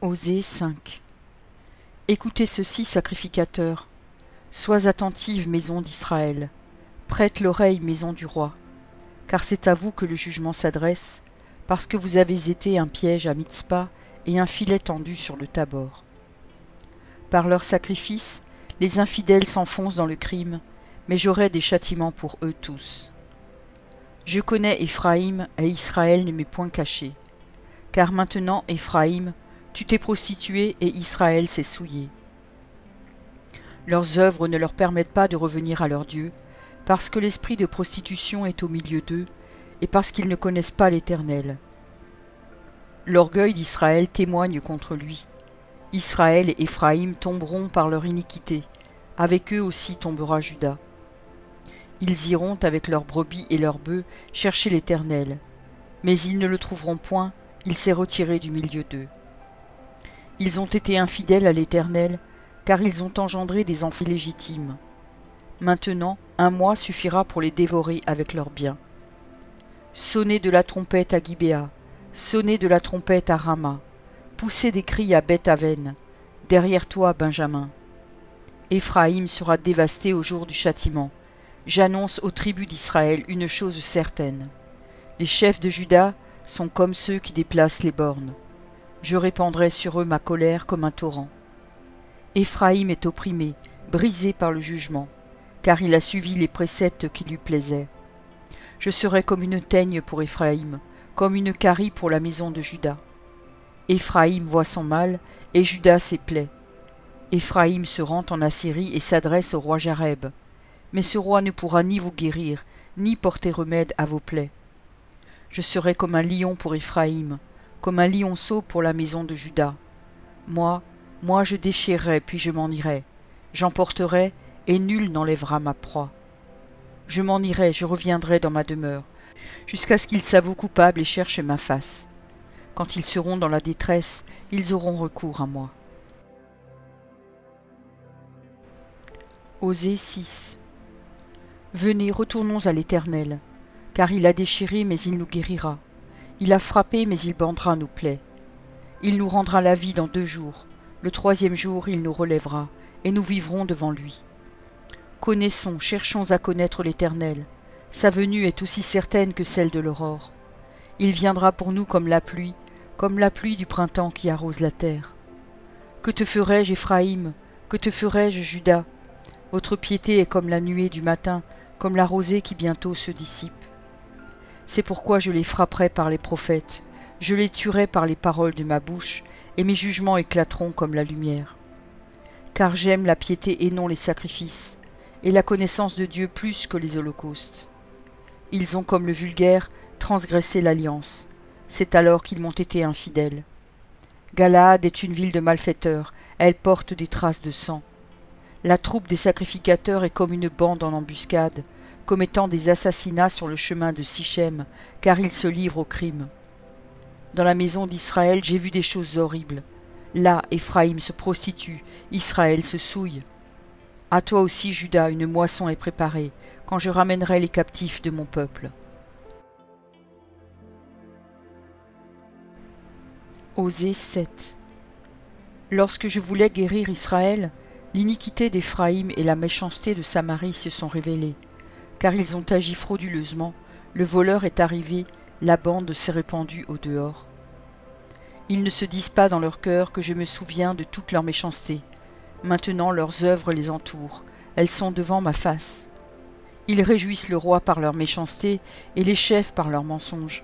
Osée 5. Écoutez ceci, sacrificateurs. Sois attentive, maison d'Israël. Prête l'oreille, maison du roi. Car c'est à vous que le jugement s'adresse, parce que vous avez été un piège à Mitzpa et un filet tendu sur le Tabor. Par leurs sacrifices, les infidèles s'enfoncent dans le crime, mais j'aurai des châtiments pour eux tous. Je connais Éphraïm, et Israël ne m'est point caché. Car maintenant, Éphraïm, tu t'es prostitué et Israël s'est souillé. Leurs œuvres ne leur permettent pas de revenir à leur Dieu, parce que l'esprit de prostitution est au milieu d'eux, et parce qu'ils ne connaissent pas l'Éternel. L'orgueil d'Israël témoigne contre lui. Israël et Éphraïm tomberont par leur iniquité, avec eux aussi tombera Juda. Ils iront avec leurs brebis et leurs bœufs chercher l'Éternel, mais ils ne le trouveront point, il s'est retiré du milieu d'eux. Ils ont été infidèles à l'Éternel, car ils ont engendré des enfants illégitimes. Maintenant, un mois suffira pour les dévorer avec leurs biens. Sonnez de la trompette à Gibéa, sonnez de la trompette à Rama, poussez des cris à Beth-Aven, derrière toi, Benjamin. Éphraïm sera dévasté au jour du châtiment. J'annonce aux tribus d'Israël une chose certaine. Les chefs de Juda sont comme ceux qui déplacent les bornes. Je répandrai sur eux ma colère comme un torrent. Éphraïm est opprimé, brisé par le jugement, car il a suivi les préceptes qui lui plaisaient. Je serai comme une teigne pour Éphraïm, comme une carie pour la maison de Juda. Éphraïm voit son mal, et Juda ses plaies. Éphraïm se rend en Assyrie et s'adresse au roi Jareb. Mais ce roi ne pourra ni vous guérir, ni porter remède à vos plaies. Je serai comme un lion pour Éphraïm, comme un lionceau pour la maison de Juda. Moi je déchirerai, puis je m'en irai. J'emporterai, et nul n'enlèvera ma proie. Je m'en irai, je reviendrai dans ma demeure, jusqu'à ce qu'ils s'avouent coupables et cherchent ma face. Quand ils seront dans la détresse, ils auront recours à moi. Osée 6. Venez, retournons à l'Éternel, car il a déchiré, mais il nous guérira. Il a frappé, mais il bandera nos plaies. Il nous rendra la vie dans 2 jours. Le 3e jour, il nous relèvera, et nous vivrons devant lui. Connaissons, cherchons à connaître l'Éternel. Sa venue est aussi certaine que celle de l'aurore. Il viendra pour nous comme la pluie du printemps qui arrose la terre. Que te ferai-je, Éphraïm? Que te ferai-je, Juda? Votre piété est comme la nuée du matin, comme la rosée qui bientôt se dissipe. C'est pourquoi je les frapperai par les prophètes, je les tuerai par les paroles de ma bouche, et mes jugements éclateront comme la lumière. Car j'aime la piété et non les sacrifices, et la connaissance de Dieu plus que les holocaustes. Ils ont, comme le vulgaire, transgressé l'alliance. C'est alors qu'ils m'ont été infidèles. Galaad est une ville de malfaiteurs, elle porte des traces de sang. La troupe des sacrificateurs est comme une bande en embuscade, commettant des assassinats sur le chemin de Sichem, car ils se livrent au crime. Dans la maison d'Israël, j'ai vu des choses horribles. Là, Éphraïm se prostitue, Israël se souille. À toi aussi, Juda, une moisson est préparée, quand je ramènerai les captifs de mon peuple. Osée 7. Lorsque je voulais guérir Israël, l'iniquité d'Éphraïm et la méchanceté de Samarie se sont révélées, car ils ont agi frauduleusement, le voleur est arrivé, la bande s'est répandue au dehors. Ils ne se disent pas dans leur cœur que je me souviens de toute leur méchanceté. Maintenant leurs œuvres les entourent, elles sont devant ma face. Ils réjouissent le roi par leur méchanceté et les chefs par leurs mensonges.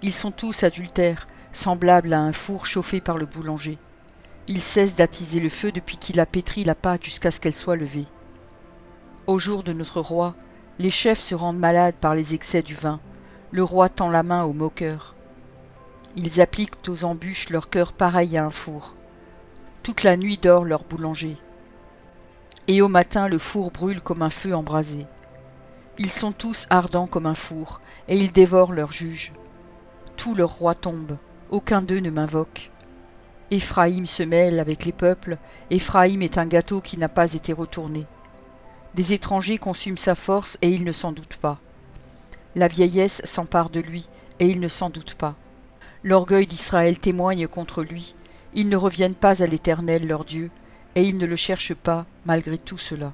Ils sont tous adultères, semblables à un four chauffé par le boulanger. Il cesse d'attiser le feu depuis qu'il a pétri la pâte jusqu'à ce qu'elle soit levée. Au jour de notre roi, les chefs se rendent malades par les excès du vin. Le roi tend la main aux moqueurs. Ils appliquent aux embûches leur cœur pareil à un four. Toute la nuit dort leur boulanger. Et au matin, le four brûle comme un feu embrasé. Ils sont tous ardents comme un four, et ils dévorent leurs juges. Tous leurs rois tombent, aucun d'eux ne m'invoque. Éphraïm se mêle avec les peuples, Éphraïm est un gâteau qui n'a pas été retourné. Des étrangers consument sa force et il ne s'en doute pas. La vieillesse s'empare de lui et il ne s'en doute pas. L'orgueil d'Israël témoigne contre lui, Ils ne reviennent pas à l'Éternel leur Dieu, et ils ne le cherchent pas malgré tout cela.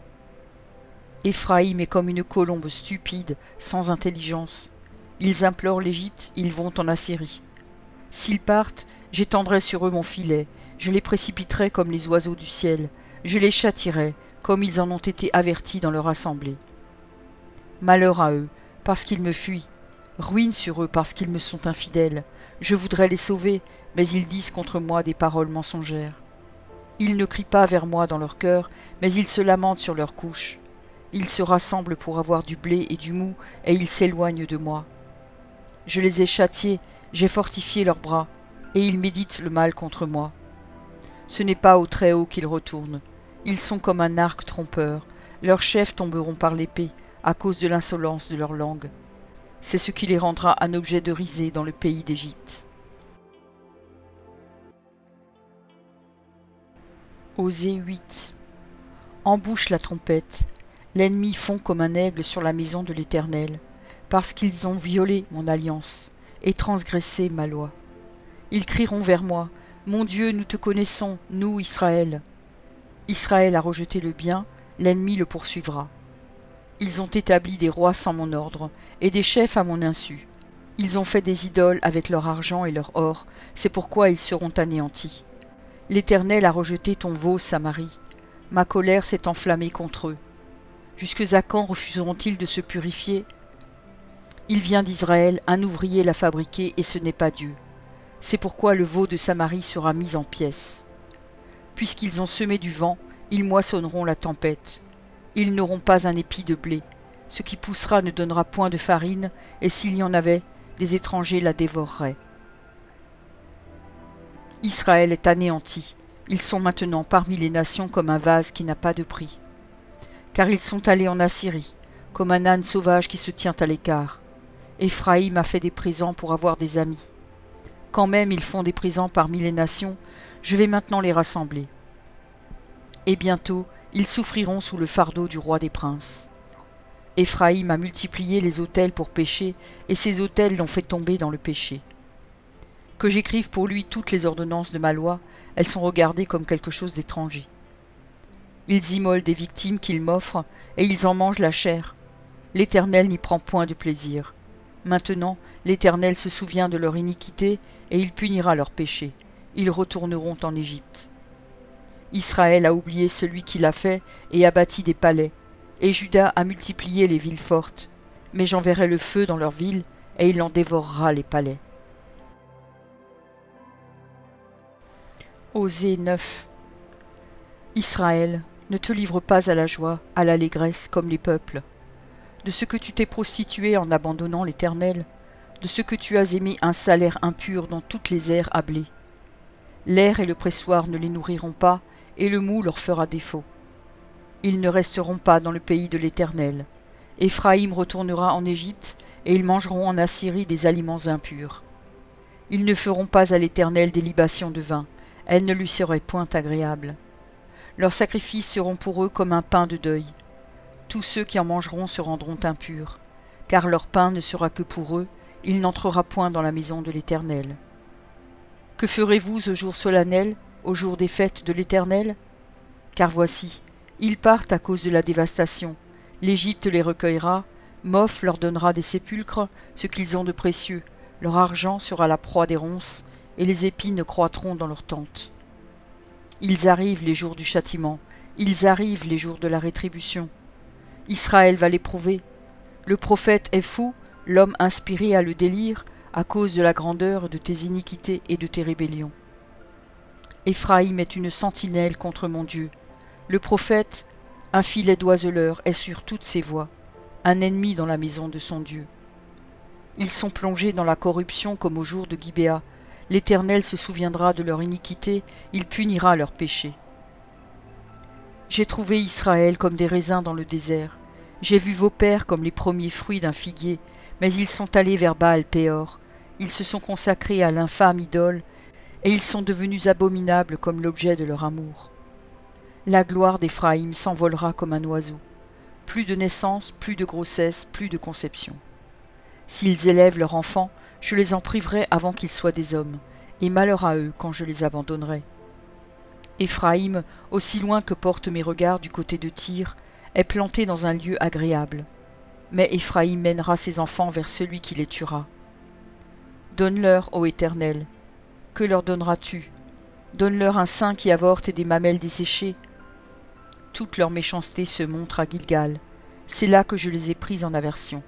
Éphraïm est comme une colombe stupide, sans intelligence. Ils implorent l'Égypte, ils vont en Assyrie. S'ils partent, j'étendrai sur eux mon filet, je les précipiterai comme les oiseaux du ciel, je les châtierai, comme ils en ont été avertis dans leur assemblée. Malheur à eux, parce qu'ils me fuient, ruine sur eux parce qu'ils me sont infidèles. Je voudrais les sauver, mais ils disent contre moi des paroles mensongères. Ils ne crient pas vers moi dans leur cœur, mais ils se lamentent sur leurs couches. Ils se rassemblent pour avoir du blé et du mou, et ils s'éloignent de moi. Je les ai châtiés, j'ai fortifié leurs bras, et ils méditent le mal contre moi. Ce n'est pas au Très-Haut qu'ils retournent. Ils sont comme un arc trompeur. Leurs chefs tomberont par l'épée, à cause de l'insolence de leur langue. C'est ce qui les rendra un objet de risée dans le pays d'Égypte. Osée 8. Embouche la trompette. L'ennemi fond comme un aigle sur la maison de l'Éternel, parce qu'ils ont violé mon alliance et transgressé ma loi. Ils crieront vers moi, « Mon Dieu, nous te connaissons, nous, Israël. » Israël a rejeté le bien, l'ennemi le poursuivra. Ils ont établi des rois sans mon ordre, et des chefs à mon insu. Ils ont fait des idoles avec leur argent et leur or, c'est pourquoi ils seront anéantis. L'Éternel a rejeté ton veau, Samarie. Ma colère s'est enflammée contre eux. Jusque à quand refuseront-ils de se purifier? Il vient d'Israël, un ouvrier l'a fabriqué, et ce n'est pas Dieu. C'est pourquoi le veau de Samarie sera mis en pièces. Puisqu'ils ont semé du vent, ils moissonneront la tempête. Ils n'auront pas un épi de blé. Ce qui poussera ne donnera point de farine, et s'il y en avait, des étrangers la dévoreraient. Israël est anéanti. Ils sont maintenant parmi les nations comme un vase qui n'a pas de prix. Car ils sont allés en Assyrie, comme un âne sauvage qui se tient à l'écart. Éphraïm a fait des présents pour avoir des amis. Quand même ils font des présents parmi les nations, je vais maintenant les rassembler. Et bientôt, ils souffriront sous le fardeau du roi des princes. Éphraïm a multiplié les autels pour pécher, et ces autels l'ont fait tomber dans le péché. Que j'écrive pour lui toutes les ordonnances de ma loi, elles sont regardées comme quelque chose d'étranger. Ils immolent des victimes qu'ils m'offrent, et ils en mangent la chair. L'Éternel n'y prend point de plaisir. Maintenant, l'Éternel se souvient de leur iniquité, et il punira leurs péchés. Ils retourneront en Égypte. Israël a oublié celui qui l'a fait, et a bâti des palais, et Juda a multiplié les villes fortes. Mais j'enverrai le feu dans leurs villes, et il en dévorera les palais. Osée 9. Israël, ne te livre pas à la joie, à l'allégresse, comme les peuples. De ce que tu t'es prostitué en abandonnant l'Éternel, de ce que tu as aimé un salaire impur dans toutes les aires à blé. L'air et le pressoir ne les nourriront pas, et le mou leur fera défaut. Ils ne resteront pas dans le pays de l'Éternel. Éphraïm retournera en Égypte, et ils mangeront en Assyrie des aliments impurs. Ils ne feront pas à l'Éternel des libations de vin, elles ne lui seraient point agréables. Leurs sacrifices seront pour eux comme un pain de deuil. Tous ceux qui en mangeront se rendront impurs, car leur pain ne sera que pour eux, il n'entrera point dans la maison de l'Éternel. Que ferez-vous au jour solennel, au jour des fêtes de l'Éternel? Car voici, ils partent à cause de la dévastation. L'Égypte les recueillera, Moph leur donnera des sépulcres, ce qu'ils ont de précieux. Leur argent sera la proie des ronces, et les épines croîtront dans leurs tentes. Ils arrivent les jours du châtiment, ils arrivent les jours de la rétribution. Israël va l'éprouver. Le prophète est fou, l'homme inspiré a le délire, à cause de la grandeur de tes iniquités et de tes rébellions. Éphraïm est une sentinelle contre mon Dieu. Le prophète, un filet d'oiseleur, est sur toutes ses voies, un ennemi dans la maison de son Dieu. Ils sont plongés dans la corruption comme au jour de Gibéa. L'Éternel se souviendra de leur iniquité, il punira leurs péchés. J'ai trouvé Israël comme des raisins dans le désert. J'ai vu vos pères comme les premiers fruits d'un figuier, mais ils sont allés vers Baal-Péor. Ils se sont consacrés à l'infâme idole, et ils sont devenus abominables comme l'objet de leur amour. La gloire d'Éphraïm s'envolera comme un oiseau. Plus de naissance, plus de grossesse, plus de conception. S'ils élèvent leurs enfants, je les en priverai avant qu'ils soient des hommes, et malheur à eux quand je les abandonnerai. Éphraïm, aussi loin que portent mes regards du côté de Tyr, est planté dans un lieu agréable. Mais Éphraïm mènera ses enfants vers celui qui les tuera. Donne-leur, ô Éternel. Que leur donneras-tu? Donne-leur un sein qui avorte et des mamelles desséchées. Toute leur méchanceté se montre à Gilgal. C'est là que je les ai pris en aversion.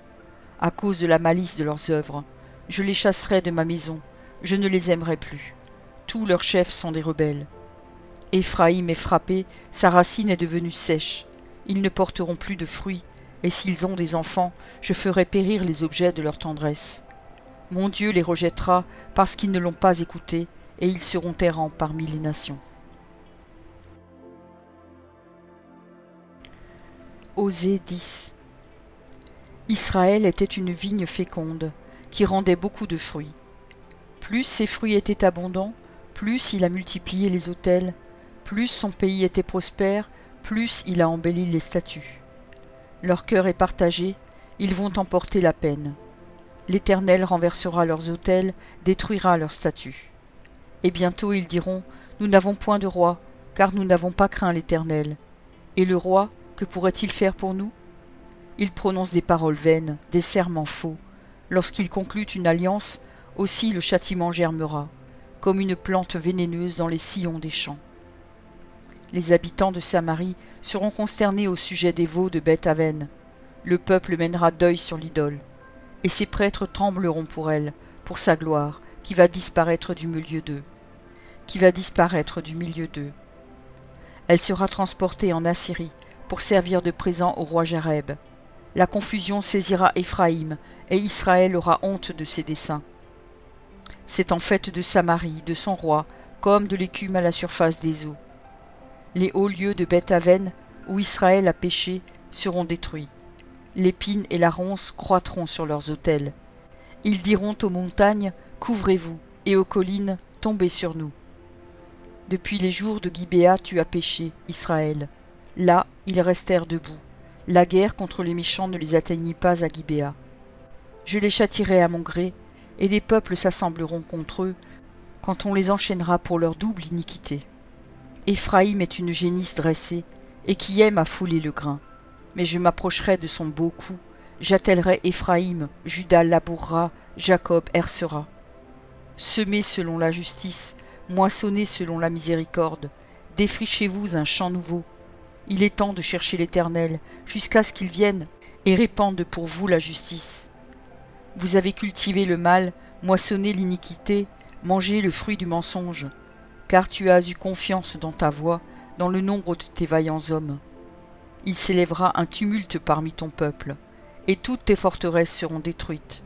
À cause de la malice de leurs œuvres, je les chasserai de ma maison. Je ne les aimerai plus. Tous leurs chefs sont des rebelles. Éphraïm est frappé, sa racine est devenue sèche. Ils ne porteront plus de fruits, et s'ils ont des enfants, je ferai périr les objets de leur tendresse. Mon Dieu les rejettera parce qu'ils ne l'ont pas écouté, et ils seront errants parmi les nations. Osée 10. Israël était une vigne féconde, qui rendait beaucoup de fruits. Plus ses fruits étaient abondants, plus il a multiplié les autels, plus son pays était prospère, plus il a embelli les statues. Leur cœur est partagé, ils vont emporter la peine. L'Éternel renversera leurs autels, détruira leurs statues. Et bientôt ils diront, nous n'avons point de roi, car nous n'avons pas craint l'Éternel. Et le roi, que pourrait-il faire pour nous? Il prononce des paroles vaines, des serments faux. Lorsqu'il conclut une alliance, aussi le châtiment germera, comme une plante vénéneuse dans les sillons des champs. Les habitants de Samarie seront consternés au sujet des veaux de Beth-Aven. Le peuple mènera deuil sur l'idole, et ses prêtres trembleront pour elle, pour sa gloire, qui va disparaître du milieu d'eux. Elle sera transportée en Assyrie, pour servir de présent au roi Jareb. La confusion saisira Éphraïm, et Israël aura honte de ses desseins. C'est en fait de Samarie, de son roi, comme de l'écume à la surface des eaux. Les hauts lieux de Beth-Aven, où Israël a péché, seront détruits. L'épine et la ronce croîtront sur leurs autels. Ils diront aux montagnes, couvrez-vous, et aux collines, tombez sur nous. Depuis les jours de Gibéa, tu as péché, Israël. Là, ils restèrent debout. La guerre contre les méchants ne les atteignit pas à Gibéa. Je les châtierai à mon gré, et des peuples s'assembleront contre eux, quand on les enchaînera pour leur double iniquité. Éphraïm est une génisse dressée, et qui aime à fouler le grain. Mais je m'approcherai de son beau cou, j'attellerai Éphraïm, Juda labourera, Jacob hercera. Semez selon la justice, moissonnez selon la miséricorde, défrichez-vous un champ nouveau. Il est temps de chercher l'Éternel, jusqu'à ce qu'il vienne et répande pour vous la justice. Vous avez cultivé le mal, moissonné l'iniquité, mangé le fruit du mensonge, car tu as eu confiance dans ta voix, dans le nombre de tes vaillants hommes. Il s'élèvera un tumulte parmi ton peuple, et toutes tes forteresses seront détruites,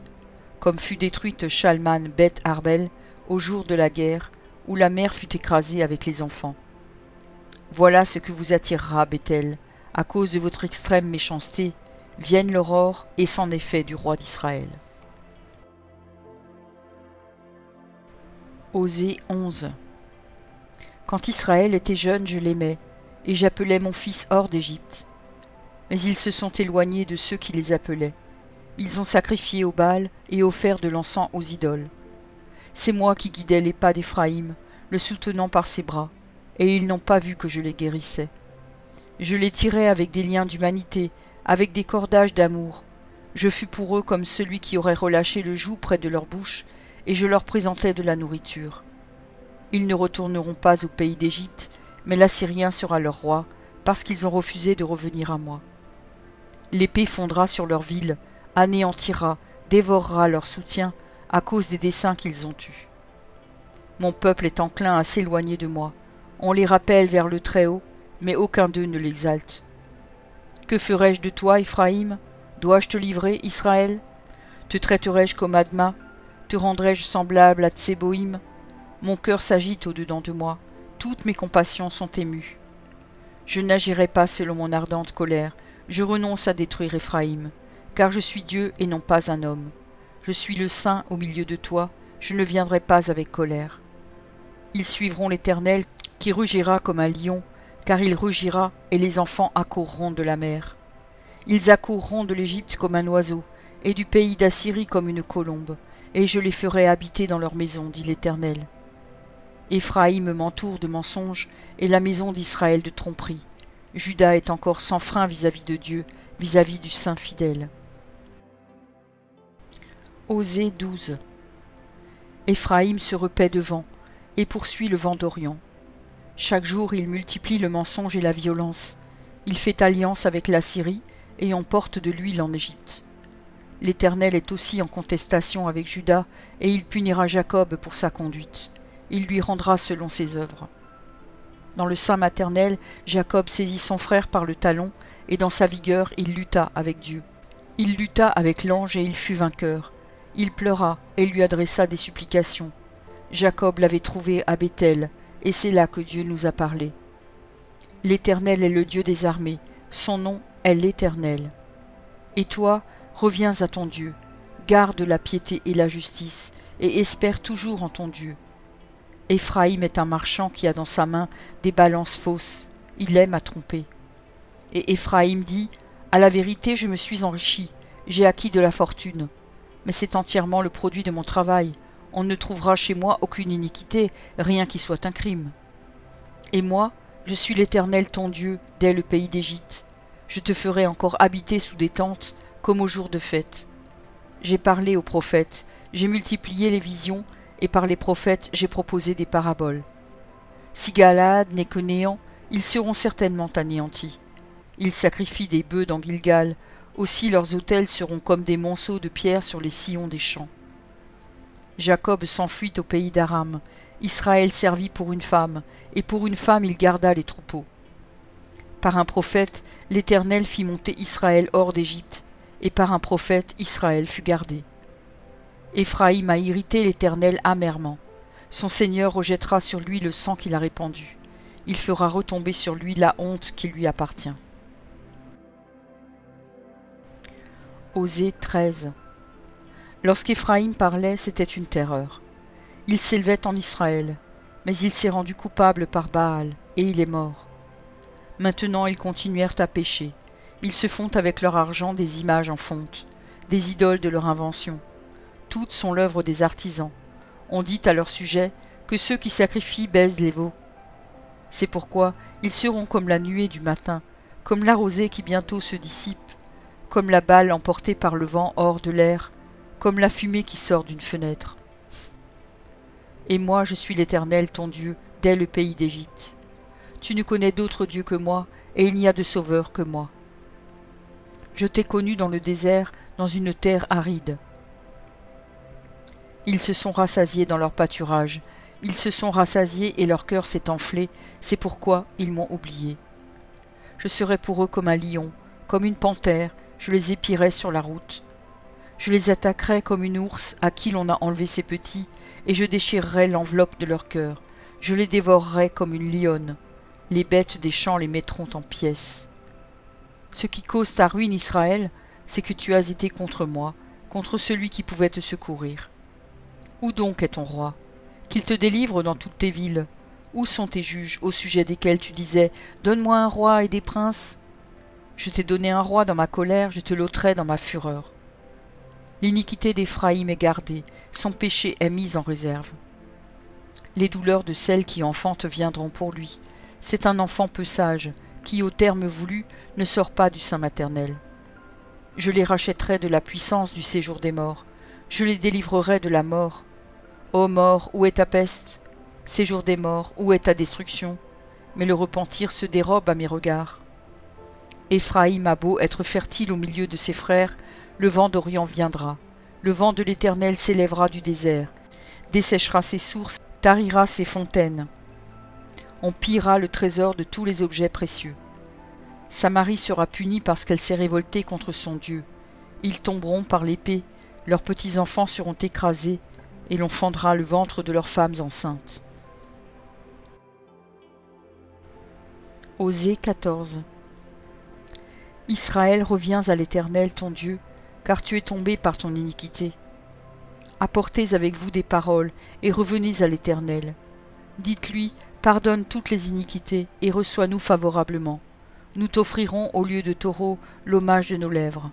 comme fut détruite Chalman Beth Arbel au jour de la guerre, où la mer fut écrasée avec les enfants. Voilà ce que vous attirera, Bethel, à cause de votre extrême méchanceté, vienne l'aurore et c'en est fait du roi d'Israël. Osée 11. Quand Israël était jeune, je l'aimais, et j'appelais mon fils hors d'Égypte. Mais ils se sont éloignés de ceux qui les appelaient. Ils ont sacrifié au Baal et offert de l'encens aux idoles. C'est moi qui guidais les pas d'Éphraïm, le soutenant par ses bras, et ils n'ont pas vu que je les guérissais. Je les tirais avec des liens d'humanité, avec des cordages d'amour. Je fus pour eux comme celui qui aurait relâché le joug près de leur bouche, et je leur présentais de la nourriture. Ils ne retourneront pas au pays d'Égypte, mais l'Assyrien sera leur roi, parce qu'ils ont refusé de revenir à moi. L'épée fondra sur leur ville, anéantira, dévorera leur soutien, à cause des desseins qu'ils ont eus. Mon peuple est enclin à s'éloigner de moi. On les rappelle vers le Très-Haut, mais aucun d'eux ne l'exalte. Que ferai-je de toi, Éphraïm? Dois-je te livrer, Israël? Te traiterai-je comme Adma? Te rendrai-je semblable à Tséboïm? Mon cœur s'agite au-dedans de moi, toutes mes compassions sont émues. Je n'agirai pas selon mon ardente colère, je renonce à détruire Éphraïm, car je suis Dieu et non pas un homme. Je suis le Saint au milieu de toi, je ne viendrai pas avec colère. Ils suivront l'Éternel, qui rugira comme un lion, car il rugira, et les enfants accourront de la mer. Ils accourront de l'Égypte comme un oiseau, et du pays d'Assyrie comme une colombe, et je les ferai habiter dans leur maison, dit l'Éternel. Éphraïm m'entoure de mensonges, et la maison d'Israël de tromperies. Juda est encore sans frein vis-à-vis de Dieu, vis-à-vis du Saint fidèle. Osée 12. Éphraïm se repaît devant, et poursuit le vent d'Orient. Chaque jour il multiplie le mensonge et la violence. Il fait alliance avec la Syrie, et emporte de l'huile en Égypte. L'Éternel est aussi en contestation avec Juda, et il punira Jacob pour sa conduite. Il lui rendra selon ses œuvres. Dans le sein maternel, Jacob saisit son frère par le talon, et dans sa vigueur il lutta avec Dieu. Il lutta avec l'ange et il fut vainqueur. Il pleura et lui adressa des supplications. Jacob l'avait trouvé à Béthel, et c'est là que Dieu nous a parlé. L'Éternel est le Dieu des armées, son nom est l'Éternel. Et toi, reviens à ton Dieu, garde la piété et la justice, et espère toujours en ton Dieu. Éphraïm est un marchand qui a dans sa main des balances fausses, il aime à tromper. Et Éphraïm dit, « À la vérité, je me suis enrichi, j'ai acquis de la fortune. Mais c'est entièrement le produit de mon travail, on ne trouvera chez moi aucune iniquité, rien qui soit un crime. Et moi, je suis l'Éternel ton Dieu, dès le pays d'Égypte. Je te ferai encore habiter sous des tentes, comme au jour de fête. J'ai parlé aux prophètes, j'ai multiplié les visions, et par les prophètes j'ai proposé des paraboles. Si Galaad n'est que néant, ils seront certainement anéantis. Ils sacrifient des bœufs dans Gilgal, aussi leurs autels seront comme des monceaux de pierre sur les sillons des champs. Jacob s'enfuit au pays d'Aram, Israël servit pour une femme, et pour une femme il garda les troupeaux. Par un prophète, l'Éternel fit monter Israël hors d'Égypte, et par un prophète Israël fut gardé. Éphraïm a irrité l'Éternel amèrement. Son Seigneur rejettera sur lui le sang qu'il a répandu. Il fera retomber sur lui la honte qui lui appartient. Osée 13. Lorsqu'Éphraïm parlait, c'était une terreur. Il s'élevait en Israël, mais il s'est rendu coupable par Baal, et il est mort. Maintenant ils continuèrent à pécher. Ils se font avec leur argent des images en fonte, des idoles de leur invention. Toutes sont l'œuvre des artisans. On dit à leur sujet que ceux qui sacrifient baisent les veaux. C'est pourquoi ils seront comme la nuée du matin, comme la rosée qui bientôt se dissipe, comme la balle emportée par le vent hors de l'air, comme la fumée qui sort d'une fenêtre. Et moi je suis l'Éternel ton Dieu, dès le pays d'Égypte. Tu ne connais d'autre Dieu que moi, et il n'y a de sauveur que moi. Je t'ai connu dans le désert, dans une terre aride. Ils se sont rassasiés dans leur pâturage, ils se sont rassasiés et leur cœur s'est enflé, c'est pourquoi ils m'ont oublié. Je serai pour eux comme un lion, comme une panthère, je les épierai sur la route. Je les attaquerai comme une ours à qui l'on a enlevé ses petits, et je déchirerai l'enveloppe de leur cœur. Je les dévorerai comme une lionne. Les bêtes des champs les mettront en pièces. Ce qui cause ta ruine, Israël, c'est que tu as été contre moi, contre celui qui pouvait te secourir. Où donc est ton roi? Qu'il te délivre dans toutes tes villes. Où sont tes juges, au sujet desquels tu disais « Donne-moi un roi et des princes » Je t'ai donné un roi dans ma colère, je te l'ôterai dans ma fureur. L'iniquité d'Éphraïm est gardée, son péché est mis en réserve. Les douleurs de celle qui enfante viendront pour lui. C'est un enfant peu sage, qui, au terme voulu, ne sort pas du sein maternel. Je les rachèterai de la puissance du séjour des morts. Je les délivrerai de la mort. Ô mort, où est ta peste? Séjour des morts, où est ta destruction? Mais le repentir se dérobe à mes regards. Éphraïm a beau être fertile au milieu de ses frères, le vent d'Orient viendra. Le vent de l'Éternel s'élèvera du désert, desséchera ses sources, tarira ses fontaines. On pillera le trésor de tous les objets précieux. Samarie sera punie parce qu'elle s'est révoltée contre son Dieu. Ils tomberont par l'épée, leurs petits-enfants seront écrasés, et l'on fendra le ventre de leurs femmes enceintes. Osée 14. Israël, reviens à l'Éternel ton Dieu, car tu es tombé par ton iniquité. Apportez avec vous des paroles, et revenez à l'Éternel. Dites-lui, pardonne toutes les iniquités, et reçois-nous favorablement. Nous t'offrirons au lieu de taureau l'hommage de nos lèvres.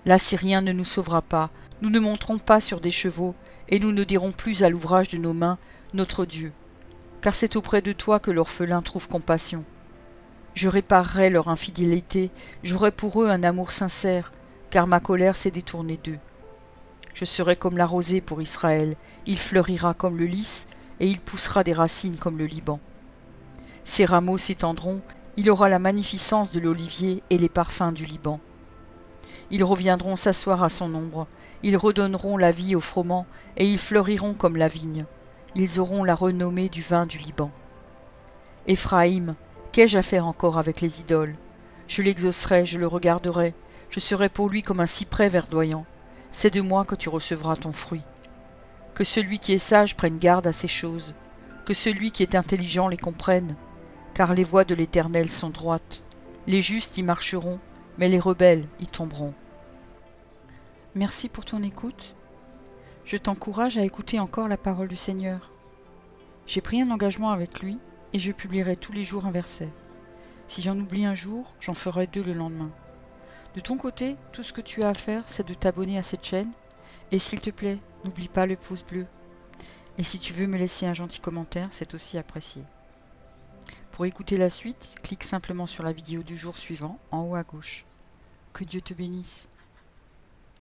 L'Assyrien ne nous sauvera pas, nous ne monterons pas sur des chevaux, et nous ne dirons plus à l'ouvrage de nos mains, notre Dieu. car c'est auprès de toi que l'orphelin trouve compassion. Je réparerai leur infidélité, j'aurai pour eux un amour sincère, car ma colère s'est détournée d'eux. Je serai comme la rosée pour Israël, il fleurira comme le lys, et il poussera des racines comme le Liban. Ses rameaux s'étendront, il aura la magnificence de l'olivier et les parfums du Liban. Ils reviendront s'asseoir à son ombre, ils redonneront la vie au froment, et ils fleuriront comme la vigne. Ils auront la renommée du vin du Liban. Éphraïm, qu'ai-je à faire encore avec les idoles? Je l'exaucerai, je le regarderai, je serai pour lui comme un cyprès verdoyant. C'est de moi que tu recevras ton fruit. Que celui qui est sage prenne garde à ces choses, que celui qui est intelligent les comprenne, car les voies de l'Éternel sont droites. Les justes y marcheront, mais les rebelles y tomberont. Merci pour ton écoute. Je t'encourage à écouter encore la parole du Seigneur. J'ai pris un engagement avec lui et je publierai tous les jours un verset. Si j'en oublie un jour, j'en ferai 2 le lendemain. De ton côté, tout ce que tu as à faire, c'est de t'abonner à cette chaîne. Et s'il te plaît, n'oublie pas le pouce bleu. Et si tu veux me laisser un gentil commentaire, c'est aussi apprécié. Pour écouter la suite, clique simplement sur la vidéo du jour suivant, en haut à gauche. Que Dieu te bénisse.